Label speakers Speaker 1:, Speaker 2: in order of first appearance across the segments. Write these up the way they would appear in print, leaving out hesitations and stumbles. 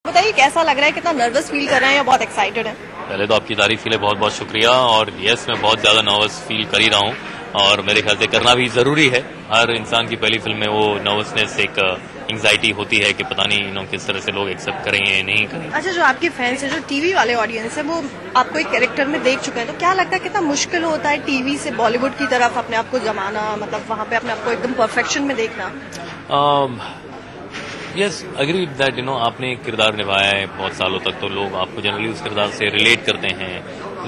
Speaker 1: बताइए कैसा लग रहा है, कितना नर्वस फील कर रहे हैं या बहुत एक्साइटेड हैं?
Speaker 2: पहले तो आपकी तारीफ के लिए बहुत बहुत शुक्रिया। और यस, मैं बहुत ज्यादा नर्वस फील कर ही रहा हूँ और मेरे ख्याल से करना भी जरूरी है। हर इंसान की पहली फिल्म में वो नर्वसनेस, एक एंग्जाइटी होती है कि पता नहीं किस तरह से लोग एक्सेप्ट करेंगे नहीं करेंगे।
Speaker 1: अच्छा, जो आपके फैंस है, जो टीवी वाले ऑडियंस है, वो आपको एक कैरेक्टर में देख चुके हैं, तो क्या लगता है कितना मुश्किल होता है टीवी से बॉलीवुड की तरफ अपने आप को जमाना, मतलब वहाँ पे अपने आप को एकदम परफेक्शन में देखना?
Speaker 2: यस, अग्री दैट आपने एक किरदार निभाया है बहुत सालों तक, तो लोग आपको जनरली उस किरदार से रिलेट करते हैं।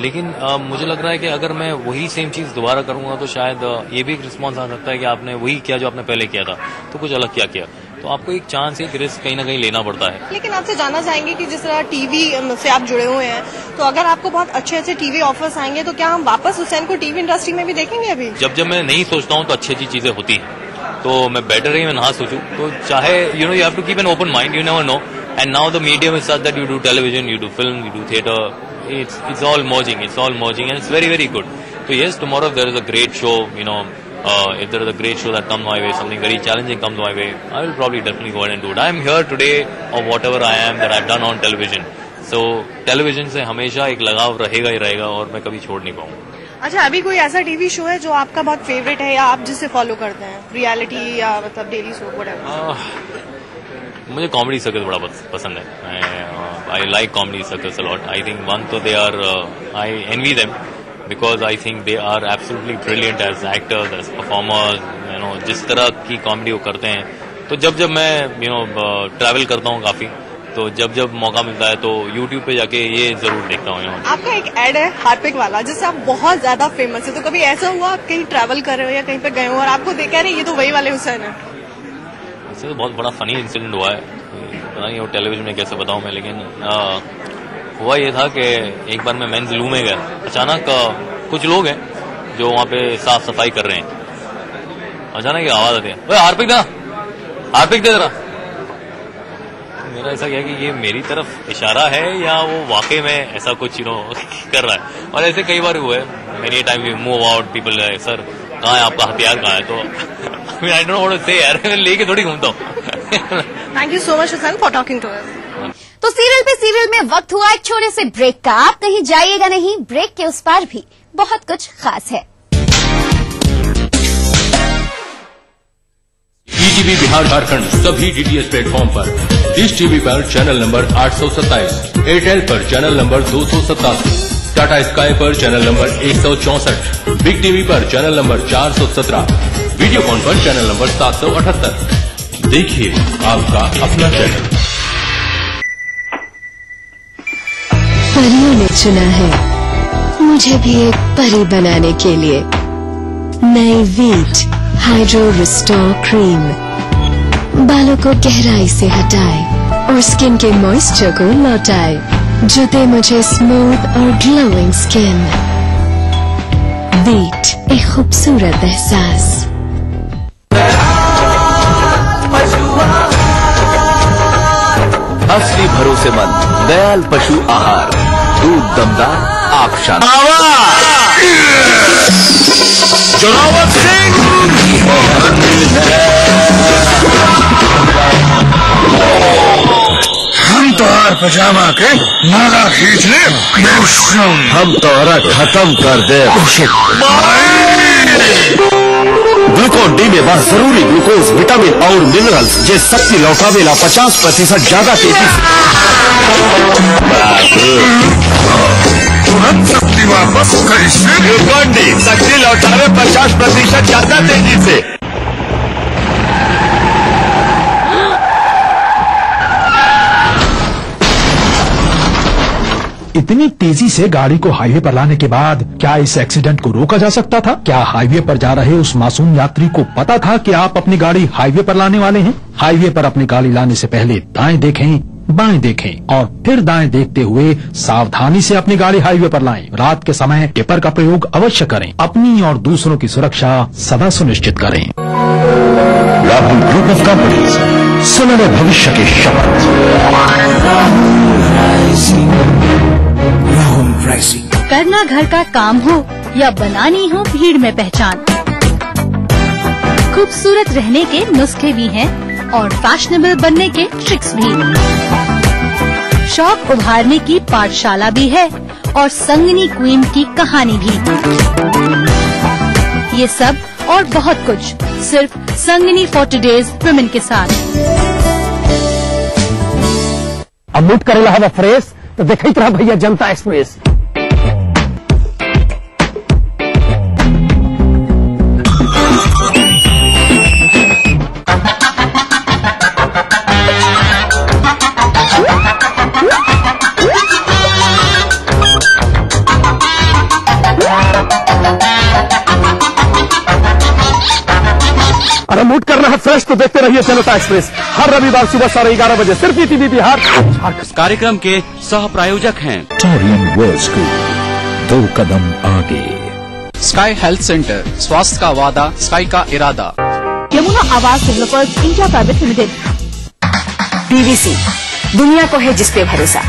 Speaker 2: लेकिन मुझे लग रहा है कि अगर मैं वही सेम चीज दोबारा करूंगा तो शायद ये भी एक रिस्पॉन्स आ सकता है कि आपने वही किया जो आपने पहले किया था, तो कुछ अलग क्या किया। तो आपको एक चांस, एक रिस्क कहीं ना कहीं लेना पड़ता है।
Speaker 1: लेकिन आपसे जानना चाहेंगे कि जिस तरह टीवी से आप जुड़े हुए हैं, तो अगर आपको बहुत अच्छे अच्छे टीवी ऑफर्स आएंगे तो क्या हम वापस हुसैन को टीवी इंडस्ट्री में भी देखेंगे? अभी जब
Speaker 2: मैं नहीं सोचता हूँ तो अच्छी अच्छी चीजें होती हैं, तो मैं बेटर है मैं ना सोचूं। तो चाहे you have to keep an open mind, you never know. And now the medium is such that you do television, you do film, you do theatre, it's all merging and it's very very good. So yes, tomorrow if there is a great show, if there is a great show that comes my way, something very challenging comes my way, I will probably definitely go ahead and do it. I am here today of whatever I am that I've done on television. So television से हमेशा एक लगाव रहेगा ही रहेगा और मैं कभी छोड़ नहीं पाऊंगा।
Speaker 1: अच्छा, अभी कोई ऐसा टीवी शो है जो आपका बहुत फेवरेट है या आप जिसे फॉलो करते हैं, रियलिटी या मतलब डेली शो व्हाटएवर?
Speaker 2: मुझे कॉमेडी सर्कस बड़ा पसंद है। I like comedy circus a lot. I think one तो they are, I envy them because I think they are absolutely brilliant as actors, as performers. जिस तरह की कॉमेडी वो करते हैं, तो जब मैं ट्रैवल करता हूँ काफी, तो जब मौका मिलता है तो यूट्यूब पे जाके ये जरूर देखता हूँ।
Speaker 1: आपका एक एड है हार्पिक वाला जिससे आप बहुत ज्यादा फेमस है, तो कभी ऐसा हुआ आप कहीं ट्रैवल कर रहे हो या कहीं पे गए हो और आपको देखा रहे ये तो वही वाले हुसैन है?
Speaker 2: इससे तो बहुत बड़ा फनी इंसिडेंट हुआ है, पता नहीं वो टेलीविजन में कैसे बताऊं मैं, लेकिन हुआ ये था कि एक बार मैं मेंस लू में गया। अचानक कुछ लोग हैं जो वहाँ पे साफ सफाई कर रहे हैं, अचानक आवाज आती है, ओए हार्पिक दे जरा। मेरा ऐसा क्या कि ये मेरी तरफ इशारा है या वो वाकई में ऐसा कुछ कर रहा है। और ऐसे कई बार हुआ है। Many time we move out, people sir कहाँ है आपका हथियार, कहाँ है? तो I don't know what to say यार, मैं लेके थोड़ी घूमता हूँ।
Speaker 1: Thank you so much Hussain for talking to us.
Speaker 3: तो सीरियल में वक्त हुआ एक छोटे से ब्रेक का। आप कहीं जाइएगा नहीं, ब्रेक के उस पार भी बहुत कुछ खास है।
Speaker 4: ईटीवी बिहार झारखंड सभी डीटीएच प्लेटफॉर्म पर, डिश टीवी पर चैनल नंबर 827, एयरटेल पर चैनल नंबर 287, टाटा स्काई पर चैनल नंबर 164, बिग टीवी पर चैनल नंबर 417, वीडियोकॉन पर चैनल नंबर 778। देखिए आपका अपना चैनल।
Speaker 5: परियों ने चुना है मुझे भी एक परी बनाने के लिए। नई वीट हाइड्रो रिस्टोर क्रीम बालों को गहराई से हटाए और स्किन के मॉइस्चर को लौटाए, जो दे मुझे स्मूथ और ग्लोइंग स्किन। वीट, एक खूबसूरत एहसास।
Speaker 6: असली भरोसेमंद दयाल पशु आहार, दूध दमदार, आप शानदार। जोरावर सिंह
Speaker 7: हम तोहार पजामा के नाला खींच ले,
Speaker 6: हम तोहरा खत्म कर दे। ग्लूकोन डी में बा जरूरी ग्लूकोज, विटामिन और मिनरल्स जे शक्ति लौटावेला 50% ज्यादा तेजी से।
Speaker 7: तुरंत शक्ति वापस कैसे?
Speaker 6: ग्लूकोन डी शक्ति लौटावे 50% ज्यादा तेजी से।
Speaker 8: इतनी तेजी से गाड़ी को हाईवे पर लाने के बाद क्या इस एक्सीडेंट को रोका जा सकता था? क्या हाईवे पर जा रहे उस मासूम यात्री को पता था कि आप अपनी गाड़ी हाईवे पर लाने वाले हैं? हाईवे पर अपनी गाड़ी लाने से पहले दाएं देखें, बाएं देखें और फिर दाएं देखते हुए सावधानी से अपनी गाड़ी हाईवे पर लाएं। रात के समय टिपर का प्रयोग अवश्य करें। अपनी और दूसरों की सुरक्षा सदा सुनिश्चित करें।
Speaker 6: राहुल ग्रुप ऑफ कंपनीज, सुनहरे भविष्य की शपथ।
Speaker 3: करना घर का काम हो या बनानी हो भीड़ में पहचान, खूबसूरत रहने के नुस्खे भी हैं और फैशनेबल बनने के ट्रिक्स भी।
Speaker 9: शौक उभारने की पाठशाला भी है और संगिनी क्वीन की कहानी भी। ये सब और बहुत कुछ सिर्फ संगिनी फॉर टुडेज वुमेन के साथ।
Speaker 6: अब मूड करेला हवा फ्रेश तो देखते रहा भैया जनता एक्सप्रेस। अरे मूड करना है फ्रेश तो देखते रहिए जनता एक्सप्रेस हर रविवार सुबह 11:30 बजे सिर्फ ईटीवी बिहार।
Speaker 10: कार्यक्रम के सह प्रायोजक हैं
Speaker 8: टोरियन वर्ल्ड स्कूल, 2 कदम आगे।
Speaker 11: स्काई हेल्थ सेंटर, स्वास्थ्य का वादा, स्काई का इरादा।
Speaker 9: यमुना आवास developers India private limited.
Speaker 12: BBC, दुनिया को है जिस पे भरोसा।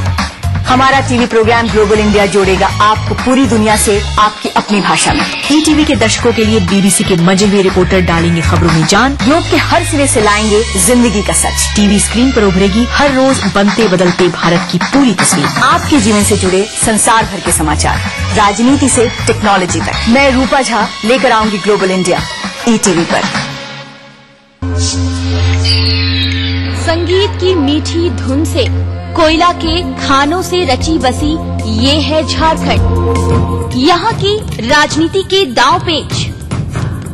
Speaker 12: हमारा टीवी प्रोग्राम ग्लोबल इंडिया जोड़ेगा आपको पूरी दुनिया से आपकी अपनी भाषा में। ईटीवी के दर्शकों के लिए बीबीसी के मजे हुए रिपोर्टर डालेंगे खबरों में जान। ग्लोब के हर सिरे से लाएंगे जिंदगी का सच। टीवी स्क्रीन पर उभरेगी हर रोज बनते बदलते भारत की पूरी तस्वीर। आपके जीवन से जुड़े संसार भर के समाचार, राजनीति से टेक्नोलॉजी तक। मैं रूपा झा लेकर आऊंगी ग्लोबल इंडिया ईटीवी पर।
Speaker 3: संगीत की मीठी धुन से, कोयला के खानों से रची बसी ये है झारखंड। यहाँ की राजनीति के दांव पेच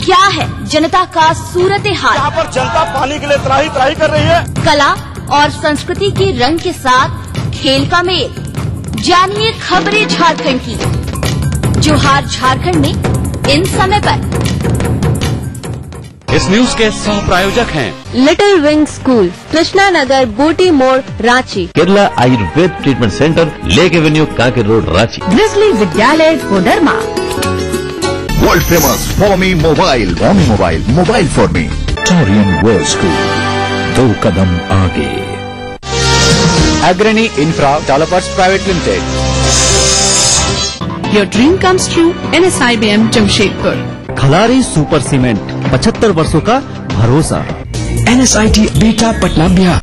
Speaker 3: क्या है, जनता का सूरत हाल।
Speaker 6: यहाँ पर जनता पानी के लिए त्राही त्राही कर रही है।
Speaker 3: कला और संस्कृति के रंग के साथ खेल का मेल। जानिए खबरें झारखंड की। जोहार झारखंड में इन समय पर।
Speaker 10: इस न्यूज के सह प्रायोजक हैं
Speaker 9: little wing school, Krishna Nagar, Booti Mor, Ranchi.
Speaker 6: Kerala Ayurveda treatment centre, lake avenue, Kanker road, Ranchi.
Speaker 9: Grizzly Vidyalaya, Koderma.
Speaker 7: World famous for me mobile, mobile for me.
Speaker 8: Torian world school, 2 कदम आगे।
Speaker 11: Agrani infra developers private limited.
Speaker 9: Your dream comes true, NSIBM Jamshedpur.
Speaker 6: Khalari super cement, 75 वर्षों का भरोसा।
Speaker 8: NSIT बेटा पटना बिहार।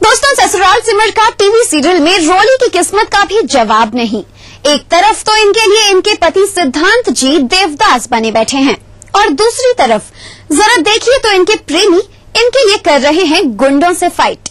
Speaker 3: दोस्तों, ससुराल सिमर का TV serial में रोली की किस्मत का भी जवाब नहीं। एक तरफ तो इनके लिए इनके पति सिद्धांत जी देवदास बने बैठे हैं और दूसरी तरफ जरा देखिए तो इनके प्रेमी इनके लिए कर रहे हैं गुंडों से फाइट।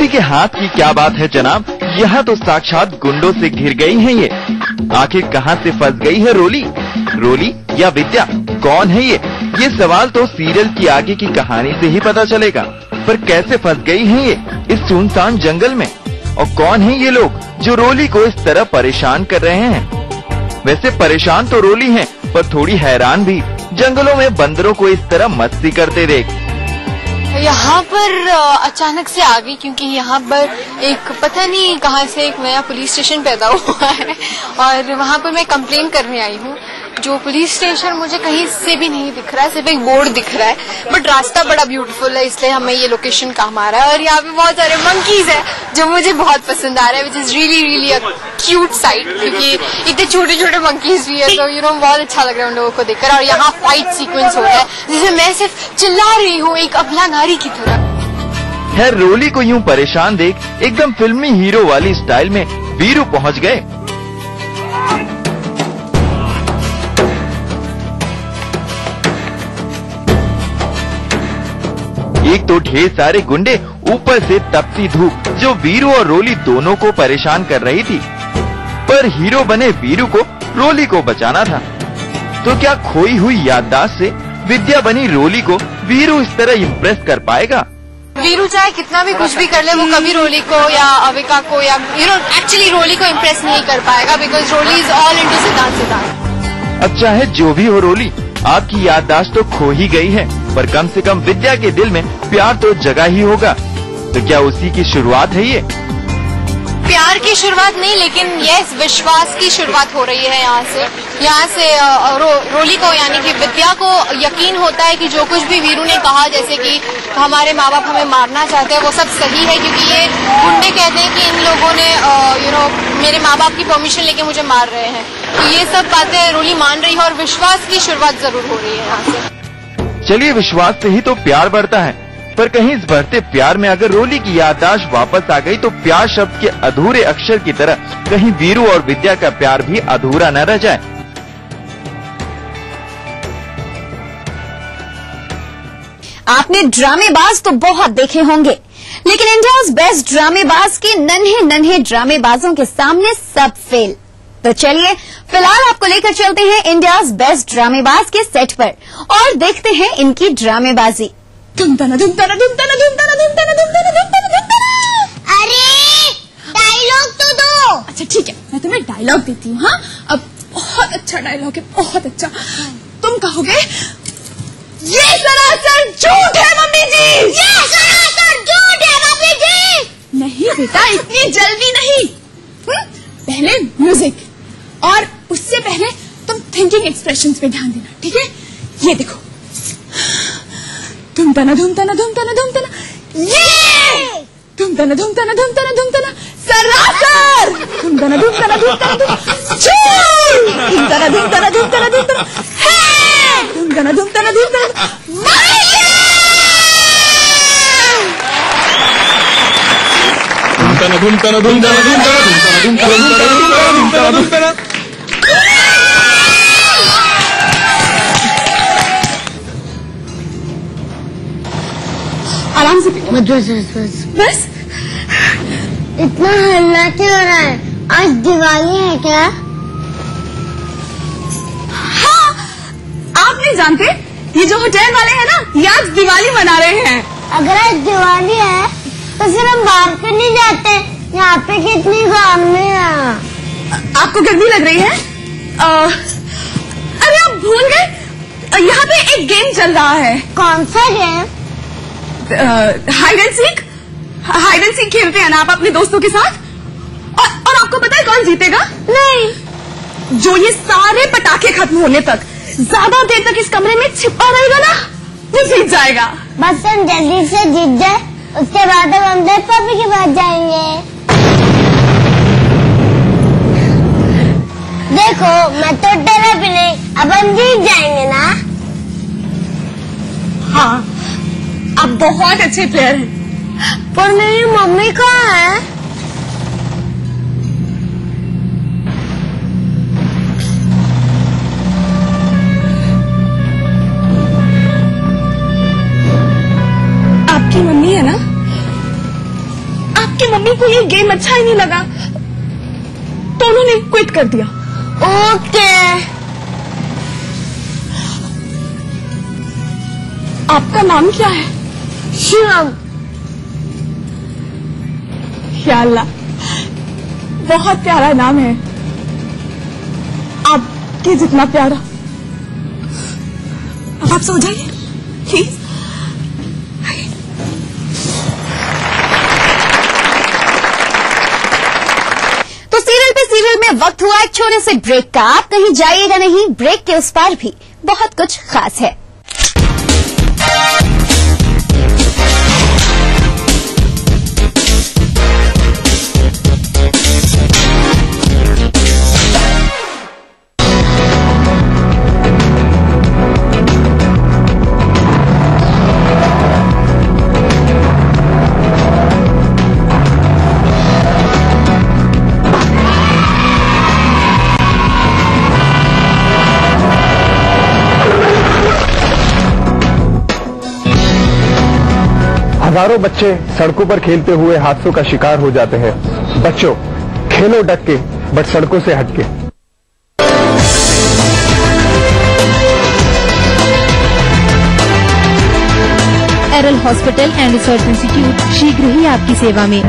Speaker 13: के हाथ की क्या बात है जनाब, यहाँ तो साक्षात गुंडों से घिर गई है ये। आखिर कहाँ से फंस गई है रोली या विद्या, कौन है ये सवाल तो सीरियल की आगे की कहानी से ही पता चलेगा। पर कैसे फंस गई है ये इस सुनसान जंगल में, और कौन है ये लोग जो रोली को इस तरह परेशान कर रहे हैं। वैसे परेशान तो रोली है, पर थोड़ी हैरान भी जंगलों में बंदरों को इस तरह मस्ती करते देख।
Speaker 14: यहाँ पर अचानक से आ गई क्योंकि यहाँ पर एक पता नहीं कहाँ से एक नया पुलिस स्टेशन पैदा हुआ है और वहाँ पर मैं कंप्लेन करने आई हूँ। जो पुलिस स्टेशन मुझे कहीं से भी नहीं दिख रहा है, सिर्फ एक बोर्ड दिख रहा है, बट रास्ता बड़ा ब्यूटीफुल है, इसलिए हमें ये लोकेशन काम आ रहा है। और यहाँ पे बहुत सारे मंकीज है जो मुझे बहुत पसंद आ रहे हैं, which is really a cute site, क्योंकि इतने छोटे छोटे मंकीज भी है, तो बहुत अच्छा लग रहा है उन लोगों को देखकर। और यहाँ फाइट सीक्वेंस हो रहा है जिसे मैं सिर्फ चिल्ला रही हूँ एक अबला नारी की तरह।
Speaker 13: खैर रोली को यूं परेशान देख एकदम फिल्मी हीरो वाली स्टाइल में वीरू पहुँच गए। एक तो ढेर सारे गुंडे, ऊपर से तपती धूप जो वीरू और रोली दोनों को परेशान कर रही थी। पर हीरो बने वीरू को रोली को बचाना था, तो क्या खोई हुई याददाश्त से विद्या बनी रोली को वीरू इस तरह इम्प्रेस कर पाएगा?
Speaker 14: वीरू चाहे कितना भी कुछ भी कर ले, वो कभी रोली को या अविका को या एक्चुअली रोली को इम्प्रेस नहीं कर पाएगा, because Roli is all into Siddhant.
Speaker 13: अब चाहे जो भी हो रोली, आपकी याददाश्त तो खो ही गई है, पर कम से कम विद्या के दिल में प्यार तो जगा ही होगा। तो क्या उसी की शुरुआत है ये?
Speaker 14: प्यार की शुरुआत नहीं, लेकिन यस, विश्वास की शुरुआत हो रही है यहाँ से रोली को यानी कि विद्या को यकीन होता है कि जो कुछ भी वीरू ने कहा, जैसे कि हमारे माँ बाप हमें मारना चाहते हैं, वो सब सही है, क्योंकि ये गुंडे कहते हैं कि इन लोगों ने मेरे माँ बाप की परमिशन लेके मुझे मार रहे हैं। तो ये सब बातें रोली मान रही है और विश्वास की शुरुआत जरूर हो रही है यहाँ से।
Speaker 13: चलिए, विश्वास से ही तो प्यार बढ़ता है, पर कहीं इस बढ़ते प्यार में अगर रोली की याददाश्त वापस आ गई तो प्यार शब्द के अधूरे अक्षर की तरह कहीं वीरू और विद्या का प्यार भी अधूरा न रह जाए।
Speaker 3: आपने ड्रामेबाज तो बहुत देखे होंगे, लेकिन इंडियाज बेस्ट ड्रामेबाज के नन्हे नन्हे ड्रामेबाजों के सामने सब फेल। तो चलिए फिलहाल आपको लेकर चलते हैं इंडियाज बेस्ट ड्रामेबाज के सेट पर और देखते हैं इनकी ड्रामेबाजी।
Speaker 15: अरे डायलॉग तो दो।
Speaker 16: अच्छा ठीक है, मैं तुम्हें डायलॉग देती हूँ। हाँ, अब बहुत अच्छा डायलॉग है, बहुत अच्छा। तुम कहोगे ये सरासर झूठ है मम्मी जी,
Speaker 15: ये सरासर झूठ है मम्मी जी।
Speaker 16: नहीं बेटा, इतनी जल्दी नहीं। पहले म्यूजिक और उससे पहले तुम थिंकिंग एक्सप्रेशंस पे ध्यान देना, ठीक है? ये देखो, धुम तना धुम तना धुम तना धुम तना, ये धुम तना धुम तना धुम तना धुम तना, सरासर धुम तना धुम तना धुम तना धुम, झूठ धुम तना धुम तना धुम तना धुम तना, है धुम तना धुम तना धुम तना,
Speaker 7: धुम तना धुम तना धुम तना धुम तना धुम तना धुम तना धुम तना धुम तना।
Speaker 16: आराम से पियो। बस
Speaker 15: इतना हल्ला क्यों हो रहा है? आज दिवाली है क्या?
Speaker 16: हाँ, आप नहीं जानते, ये जो होटल वाले हैं ना, ये आज दिवाली मना रहे हैं।
Speaker 15: अगर आज दिवाली है तो फिर हम बाहर क्यों नहीं जाते? यहाँ पे कितनी गर्मी है।
Speaker 16: आपको गर्मी लग रही है? अरे आप भूल गए, यहाँ पे एक गेम चल रहा है।
Speaker 15: कौन सा गेम?
Speaker 16: हाइड एंड सीक खेलते हैं ना आप अपने दोस्तों के साथ। और आपको पता है कौन जीतेगा?
Speaker 15: नहीं।
Speaker 16: जो ये सारे पटाखे खत्म होने तक ज्यादा देर तक इस कमरे में छिपा रहेगा ना, वो जीत जाएगा।
Speaker 15: बस हम जल्दी से जीत जाए, उसके बाद हम अमजद पापी के पास जाएंगे। देखो, मैं तो डरा भी नहीं, अब हम जीत जाएंगे ना।
Speaker 16: हाँ, आप बहुत अच्छे प्लेयर हैं।
Speaker 15: पर मेरी मम्मी कहाँ है?
Speaker 16: आपकी मम्मी है ना? आपकी मम्मी को ये गेम अच्छा ही नहीं लगा तो उन्होंने क्विट कर दिया।
Speaker 15: ओके।
Speaker 16: आपका नाम क्या है?
Speaker 15: शिवम।
Speaker 16: या अल्लाह, बहुत प्यारा नाम है, आपके जितना प्यारा। अब आप सो जाइए प्लीज।
Speaker 3: तो सीरियल में वक्त हुआ एक छोटे से ब्रेक का। आप कहीं जाइएगा नहीं, ब्रेक के उस पार भी बहुत कुछ खास है।
Speaker 17: हजारों बच्चे सड़कों पर खेलते हुए हादसों का शिकार हो जाते हैं। बच्चों, खेलो डट के, बट सड़कों से हटके।
Speaker 3: एरल
Speaker 9: हॉस्पिटल एंड रिसर्च इंस्टीट्यूट शीघ्र ही आपकी सेवा में।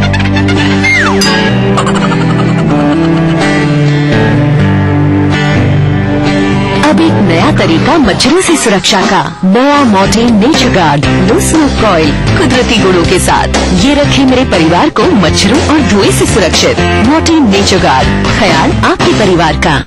Speaker 5: अब एक नया तरीका मच्छरों से सुरक्षा का। नया Morton nature guard low smoke coil कुदरती गुणों के साथ ये रखे मेरे परिवार को मच्छरों और धुएं से सुरक्षित। मॉर्टिन नेचर गार्ड, ख्याल आपके परिवार का।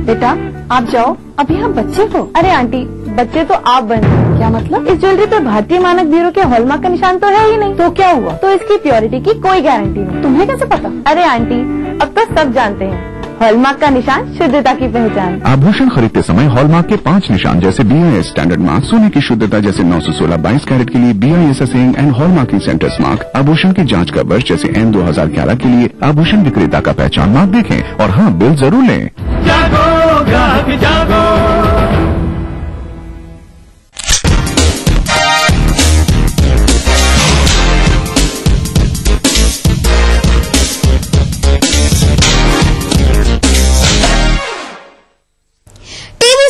Speaker 16: बेटा आप जाओ, अभी हम बच्चे हो। अरे आंटी बच्चे तो आप बने। क्या मतलब? इस ज्वेलरी पे भारतीय मानक ब्यूरो के हॉलमार्क का निशान तो है ही नहीं। तो क्या हुआ? तो इसकी प्योरिटी की कोई गारंटी नहीं। तुम्हें कैसे पता? अरे आंटी अब तो सब जानते हैं, हॉलमार्क का निशान शुद्धता की पहचान।
Speaker 18: आभूषण खरीदते समय हॉलमार्क के 5 निशान जैसे BIS स्टैंडर्ड मार्क, सोने की शुद्धता जैसे 916 22 कैरेट के लिए BIS assaying and hallmarking centres mark, आभूषण की जांच का वर्ष जैसे N 2011 के लिए आभूषण विक्रेता का पहचान मार्क देखें और हाँ बिल जरूर लें।
Speaker 6: जागो ग्राहक जागो।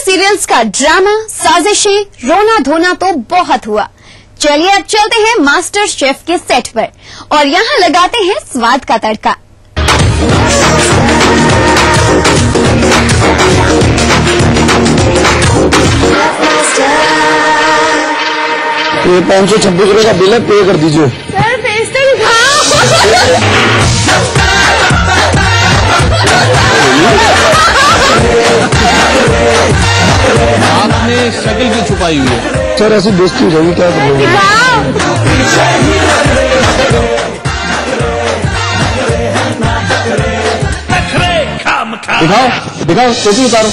Speaker 3: सीरियल्स का ड्रामा, साजिशें, रोना धोना तो बहुत हुआ। चलिए अब चलते हैं मास्टर शेफ के सेट पर और यहाँ लगाते हैं स्वाद का तड़का।
Speaker 6: ये 526 रुपए का बिल है, पे कर दीजिए।
Speaker 16: सर भेजते
Speaker 10: आपने शक्ल क्यों छुपाई हुई है?
Speaker 6: सर ऐसी बेइज्जती हो जाएगी, क्या करोगे? दिखाओ दिखाओ, टोपी उतारो।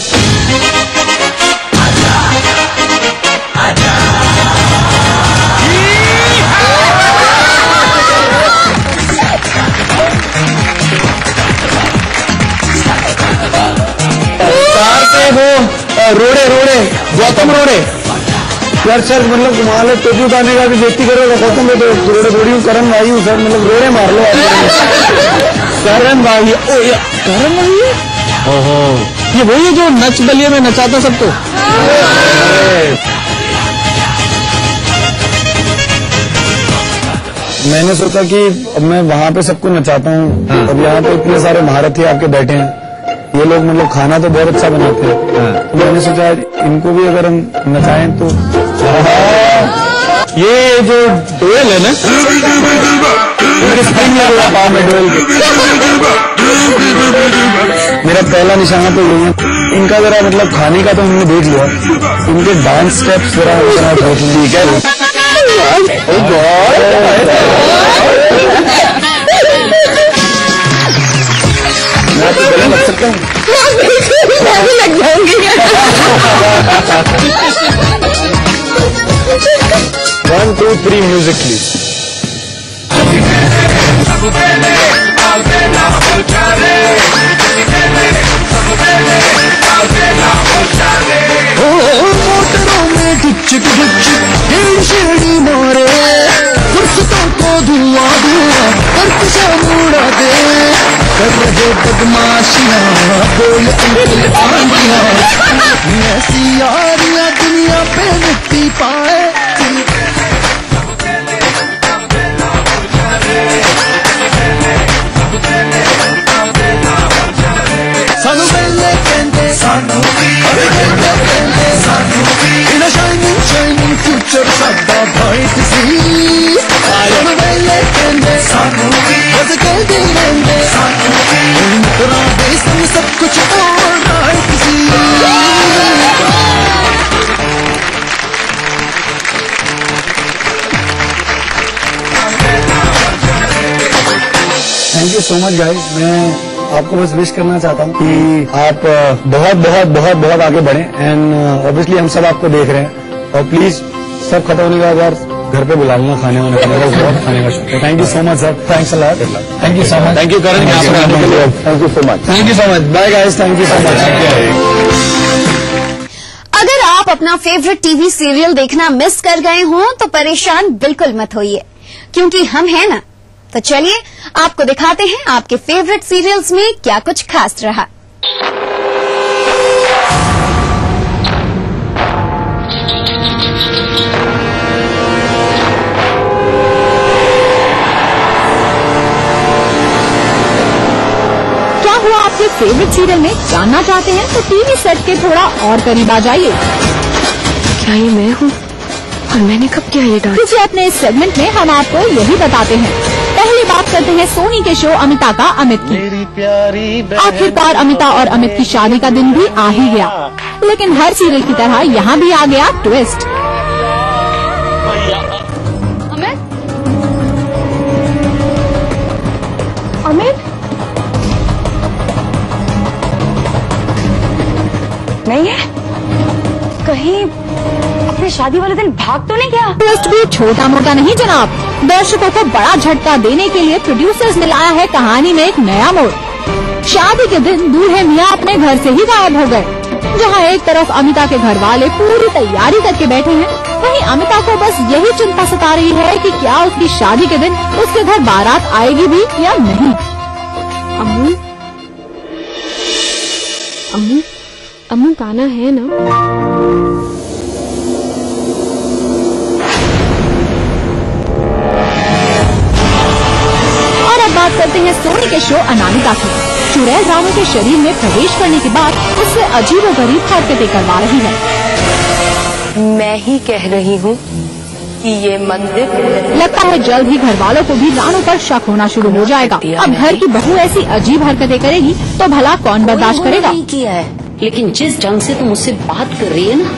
Speaker 6: रोड़े रोड़े गौतम रोड़े यार सर, मतलब मान लो टोपी उतारने का भी बेइज्जती करोगे गौतम में, तो रोड़े रोड़ी हूँ, करण भाई हूँ सर, मतलब रोड़े मार लो। करण भाई, ओ या करण भाई, ओहो ये वही है जो नच बलिए में नचाता सबको। मैंने सोचा कि अब मैं वहाँ पे सबको नचाता हूँ, अब यहाँ पे इतने सारे महारथी आपके बैठे हैं, ये लोग मतलब खाना तो बहुत अच्छा बनाते हैं, तो मैंने सोचा इनको भी अगर हम नचाएं तो। ये जो डोल है ना, पाँव में डोल, मेरा पहला निशाना तो यही है। इनका जरा मतलब खाने का तो हमने देख लिया, इनके डांस स्टेप्स जरा ठीक है। मैं तो गले लग सकता हूँ,
Speaker 16: मैं भी लग जाऊंगी।
Speaker 6: 1 2 3 म्यूजिक प्लीज। मोटरों में ढुचक ढुचक शेड़ी मारे, फुर्सतों को धुआं धुआं करकशा मुड़ा दे, कर रहे बदमाशियां बोल अंकल आंधियां, ऐसी यारियां दुनिया पे मिट्टी पाए। सानू बेले कहते सानू इन शाइनिंग शाइनिंग फ्यूचर सादा ब्राइट सी, सानू बेले कहते सानू बस कहते रहते सानू तेरा देश में सब कुछ और right see. Thank you so much guys, मैं आपको बस विश करना चाहता हूँ कि आप बहुत बहुत बहुत बहुत आगे बढ़ें, एंड ऑब्वियसली हम सब आपको देख रहे हैं, और प्लीज सब खत्म होने के बाद यार घर पे बुला लेना खाने वाने का, बहुत खाने का शौक है। Thank you so much sir, thanks a lot, thank you so much, thank you Karan, thank you so much, thank you so much, bye guys, thank you so much.
Speaker 3: अगर आप अपना फेवरेट टीवी सीरियल देखना miss कर गए हों तो परेशान बिल्कुल मत होइए, क्योंकि हम हैं ना। तो चलिए आपको दिखाते हैं आपके फेवरेट सीरियल्स में क्या कुछ खास रहा।
Speaker 16: हुआ आपके फेवरेट सीरियल में जानना चाहते हैं तो टीवी सेट के थोड़ा और करीब आ जाइए।
Speaker 5: क्या ये मैं हूँ और मैंने कब किया ये डांस?
Speaker 16: क्योंकि अपने इस सेगमेंट में हम आपको यही बताते हैं। पहली बात करते हैं सोनी के शो अमिता का अमित की। आखिरकार अमिता और अमित की शादी का दिन भी आ ही गया, लेकिन हर सीरियल की तरह यहाँ भी आ गया ट्विस्ट।
Speaker 12: अमित नहीं है, कहीं अपने शादी वाले दिन भाग तो नहीं गया?
Speaker 16: ट्विस्ट भी छोटा मोटा नहीं जनाब, दर्शकों को बड़ा झटका देने के लिए प्रोड्यूसर्स ने लाया है कहानी में एक नया मोड़। शादी के दिन दूल्हे मियाँ अपने घर से ही गायब हो गए। जहाँ एक तरफ अमिता के घर वाले पूरी तैयारी करके बैठे हैं, वहीं अमिता को बस यही चिंता सता रही है कि क्या उसकी शादी के दिन उसके घर बारात आएगी भी या नहीं।
Speaker 5: अम्मू अम्मू अम्मू गाना है ना?
Speaker 16: और अब बात करते हैं सोनी के शो अनामिका की। चुड़ैल रानू के शरीर में प्रवेश करने के बाद उससे अजीबोगरीब हरकतें करवा रही है।
Speaker 5: मैं ही कह रही हूँ कि ये मंदिर।
Speaker 16: लगता है जल्द ही घर वालों को भी रानू पर शक होना शुरू हो जाएगा। अब घर की बहू ऐसी अजीब हरकतें करेगी तो भला कौन बर्दाश्त करेगा?
Speaker 19: नहीं किया है, लेकिन जिस ढंग से तुम मुझसे बात कर रही है ना,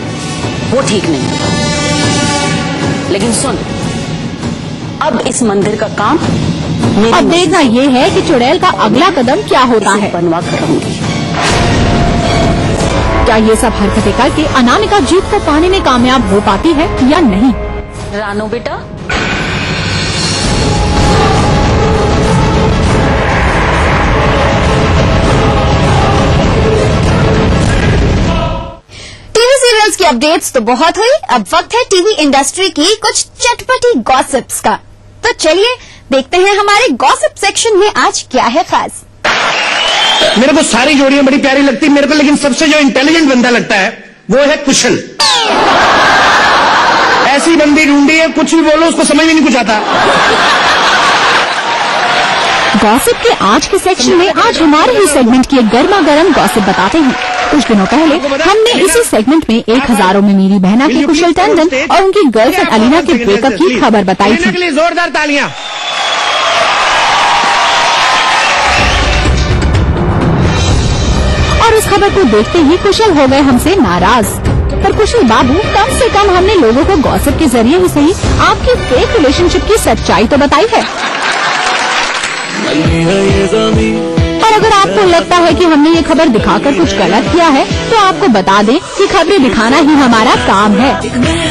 Speaker 19: वो ठीक नहीं। लेकिन सुन, अब इस मंदिर का काम
Speaker 16: अब देखना ये है कि चुड़ैल का अगला कदम क्या होता है।
Speaker 19: बनवा करूंगी।
Speaker 16: क्या ये सब हरकतें करके अनामिका जीत को पाने में कामयाब हो पाती है या नहीं?
Speaker 19: रानू बेटा,
Speaker 3: टीवी सीरियल्स की अपडेट्स तो बहुत हुई, अब वक्त है टीवी इंडस्ट्री की कुछ चटपटी गॉसिप्स का। तो चलिए देखते हैं हमारे गॉसिप सेक्शन में आज क्या है खास।
Speaker 6: मेरे को सारी जोड़ियां बड़ी प्यारी लगती है मेरे को, लेकिन सबसे जो इंटेलिजेंट बंदा लगता है वो है कुशल। ऐसी बंदी ढूंढी है, कुछ भी बोलो उसको समझ में नहीं कुछ आता।
Speaker 16: गॉसिप के आज के सेक्शन में आज हमारे ही सेगमेंट की एक गर्मा गर्म गॉसिप बताते हैं। कुछ दिनों पहले हमने इसी सेगमेंट में 1000 में मेरी बहना के कुशल टंडन और उनकी गर्लफ्रेंड अलीना के ब्रेकअप की खबर बताई थी।
Speaker 6: जोरदार तालियां।
Speaker 16: और इस खबर को देखते ही कुशल हो गए हमसे नाराज। पर कुशल बाबू, कम से कम हमने लोगों को गॉसिप के जरिए ही सही आपकी फेक रिलेशनशिप की सच्चाई तो बताई है। और अगर आपको लगता है कि हमने ये खबर दिखाकर कुछ गलत किया है तो आपको बता दें कि खबरें दिखाना ही हमारा काम है।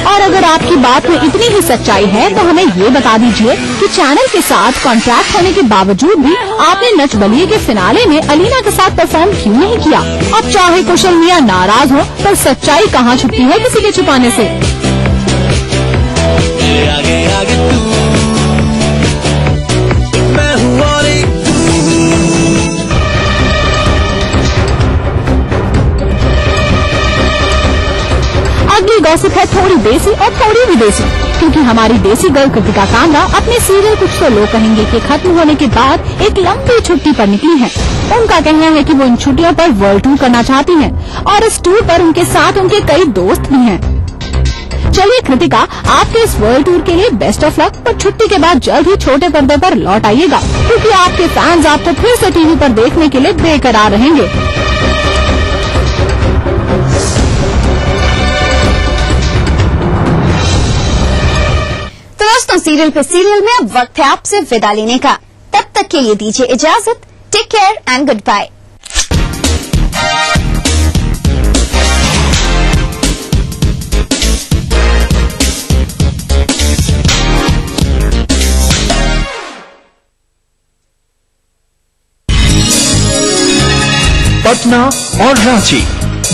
Speaker 16: और अगर आपकी बात में इतनी ही सच्चाई है तो हमें ये बता दीजिए कि चैनल के साथ कॉन्ट्रैक्ट होने के बावजूद भी आपने नच बलिए के फिनाले में अलीना के साथ परफॉर्म क्यों नहीं किया? अब चाहे कुशल मियां नाराज हो, पर सच्चाई कहाँ छुपती है किसी के छुपाने से। अगली गॉसिप है थोड़ी देसी और थोड़ी विदेशी, क्योंकि हमारी देसी गर्ल कृतिका कामरा अपने सीरियल कुछ तो लोग कहेंगे के खत्म होने के बाद एक लंबी छुट्टी पर निकली हैं। उनका कहना है कि वो इन छुट्टियों पर वर्ल्ड टूर करना चाहती हैं और इस टूर पर उनके साथ उनके कई दोस्त भी हैं। चलिए कृतिका, आपके इस वर्ल्ड टूर के लिए बेस्ट ऑफ लक, और छुट्टी के बाद जल्द ही छोटे पर्दे पर लौट आइएगा, क्योंकि आपके फैंस आपको फिर से टीवी पर देखने के लिए बेकरार रहेंगे।
Speaker 3: दोस्तों, सीरियल पे सीरियल में अब वक्त है आपसे विदा लेने का। तब तक के लिए दीजिए इजाजत। Take care and good bye.
Speaker 8: Patna और रांची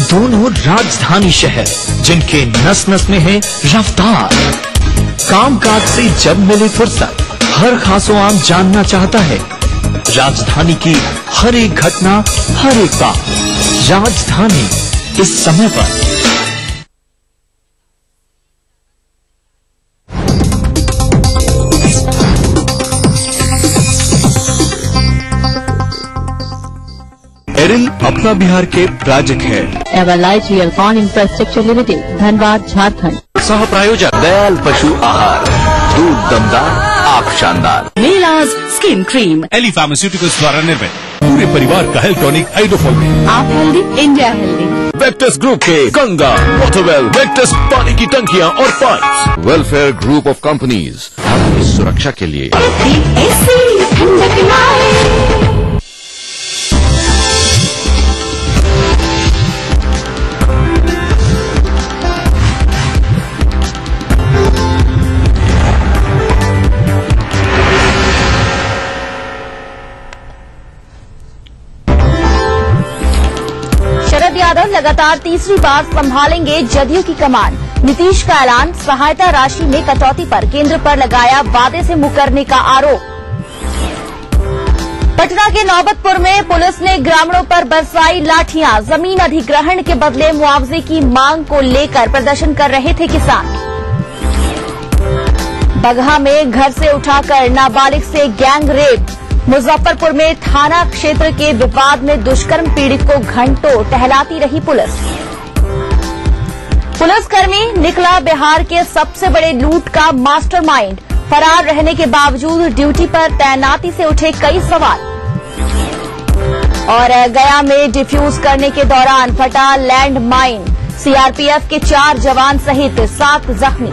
Speaker 8: दोनों राजधानी शहर, जिनके नस नस में है रफ्तार। कामकाज से जब मिली फुर्सत, हर खासो आम जानना चाहता है राजधानी की हर एक घटना, हर एक बात। राजधानी इस समय पर।
Speaker 20: मेरिल अपना बिहार के प्रायोजक है।
Speaker 9: Everlite Realcon infrastructure limited, Dhanbad, Jharkhand.
Speaker 20: सह प्रायोजक
Speaker 13: दयाल पशु आहार, दूध दमदार, आप शानदार।
Speaker 9: Miraj skin cream,
Speaker 20: Ely pharmaceuticals द्वारा निर्मित, पूरे परिवार का हेल्थ टॉनिक आइडोफॉल।
Speaker 9: आप healthy, India healthy.
Speaker 20: Vectus group के गंगा, वाटरवेल, वेक्टस पानी की टंकियां और pipes.
Speaker 4: Welfare group of companies, आपकी सुरक्षा के लिए।
Speaker 3: शरद यादव लगातार तीसरी बार संभालेंगे जदयू की कमान। नीतीश का ऐलान, सहायता राशि में कटौती पर केंद्र पर लगाया वादे से मुकरने का आरोप। पटना के नौबतपुर में पुलिस ने ग्रामीणों पर बरसाई लाठियां। जमीन अधिग्रहण के बदले मुआवजे की मांग को लेकर प्रदर्शन कर रहे थे किसान। बगहा में घर से उठाकर नाबालिग से गैंग रेप। मुजफ्फरपुर में थाना क्षेत्र के विवाद में दुष्कर्म पीड़ित को घंटों टहलाती रही पुलिस। पुलिसकर्मी निकला बिहार के सबसे बड़े लूट का मास्टरमाइंड। फरार रहने के बावजूद ड्यूटी पर तैनाती से उठे कई सवाल। और गया में डिफ्यूज करने के दौरान फटा लैंड माइन। सीआरपीएफ के 4 जवान सहित 7 जख्मी।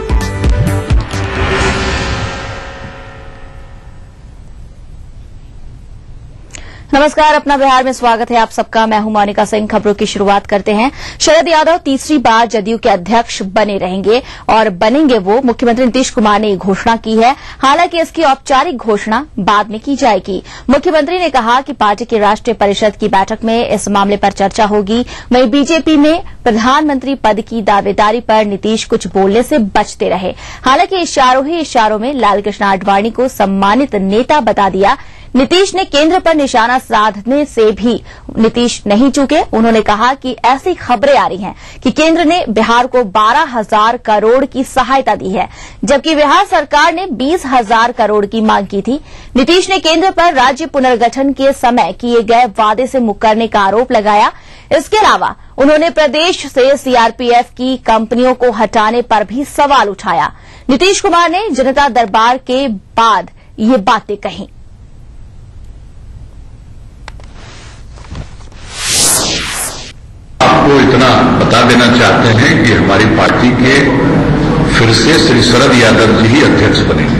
Speaker 3: नमस्कार, अपना बिहार में स्वागत है आप सबका। मैं हूं मोनिका सिंह। खबरों की शुरुआत करते हैं। शरद यादव तीसरी बार जदयू के अध्यक्ष बने रहेंगे और बनेंगे वो। मुख्यमंत्री नीतीश कुमार ने घोषणा की है, हालांकि इसकी औपचारिक घोषणा बाद में की जाएगी। मुख्यमंत्री ने कहा कि पार्टी की राष्ट्रीय परिषद की बैठक में इस मामले पर चर्चा होगी। वहीं बीजेपी में प्रधानमंत्री पद की दावेदारी पर नीतीश कुछ बोलने से बचते रहे। हालांकि इशारों ही इशारों में लालकृष्ण आडवाणी को सम्मानित नेता बता दिया। नीतीश ने केंद्र पर निशाना साधने से भी नीतीश नहीं चूके। उन्होंने कहा कि ऐसी खबरें आ रही हैं कि केंद्र ने बिहार को 12,000 करोड़ की सहायता दी है, जबकि बिहार सरकार ने 20,000 करोड़ की मांग की थी। नीतीश ने केंद्र पर राज्य पुनर्गठन के समय किए गए वादे से मुकरने का आरोप लगाया। इसके अलावा उन्होंने प्रदेश से सीआरपीएफ की कंपनियों को हटाने पर भी सवाल उठाया। नीतीश कुमार ने जनता दरबार के बाद ये बातें कही।
Speaker 7: आपको इतना बता देना चाहते हैं कि हमारी पार्टी के फिर से श्री शरद यादव जी ही अध्यक्ष बनेंगे।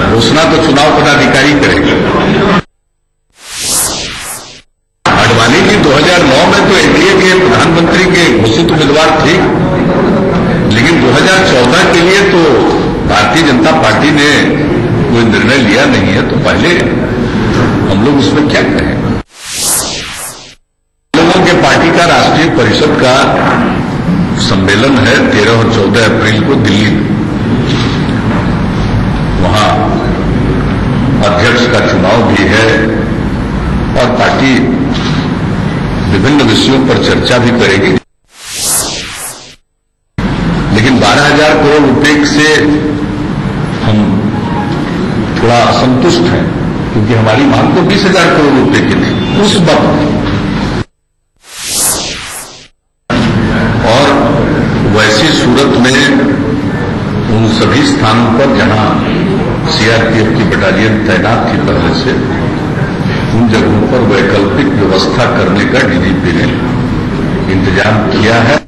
Speaker 7: घोषणा तो चुनाव पदाधिकारी करेंगे। आडवाणी जी 2009 में तो एनडीए के प्रधानमंत्री के घोषित उम्मीदवार थे, लेकिन 2014 के लिए तो भारतीय जनता पार्टी ने कोई निर्णय लिया नहीं है, तो पहले हम लोग उसमें क्या करें। लोगों के पार्टी का राष्ट्रीय परिषद का सम्मेलन है 13 और 14 अप्रैल को दिल्ली में। वहां अध्यक्ष का चुनाव भी है और पार्टी विभिन्न विषयों पर चर्चा भी करेगी। लेकिन 12,000 करोड़ रुपए से हम थोड़ा असंतुष्ट हैं, क्योंकि हमारी मांग तो 20,000 करोड़ रुपए की थी उस वक्त। और वैसी सूरत में उन सभी स्थानों पर जहां सीआरपीएफ की बटालियन तैनात थी पहले से, उन जगहों पर वैकल्पिक व्यवस्था करने का डीजीपी ने इंतजाम किया है।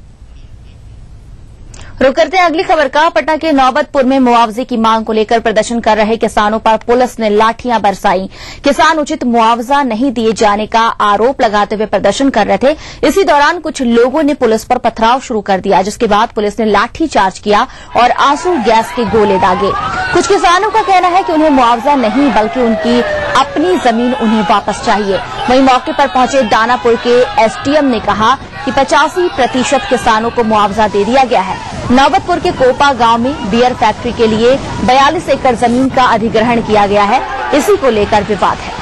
Speaker 3: रुक करते हैं अगली खबर का। पटना के नौबतपुर में मुआवजे की मांग को लेकर प्रदर्शन कर रहे किसानों पर पुलिस ने लाठियां बरसाई। किसान उचित मुआवजा नहीं दिए जाने का आरोप लगाते हुए प्रदर्शन कर रहे थे। इसी दौरान कुछ लोगों ने पुलिस पर पथराव शुरू कर दिया, जिसके बाद पुलिस ने लाठी चार्ज किया और आंसू गैस के गोले दागे। कुछ किसानों का कहना है कि उन्हें मुआवजा नहीं बल्कि उनकी अपनी जमीन उन्हें वापस चाहिए। वहीं मौके पर पहुंचे दानापुर के एसडीएम ने कहा कि 85% किसानों को मुआवजा दे दिया गया है। नौबतपुर के कोपा गांव में बियर फैक्ट्री के लिए 42 एकड़ जमीन का अधिग्रहण किया गया है। इसी को लेकर विवाद है।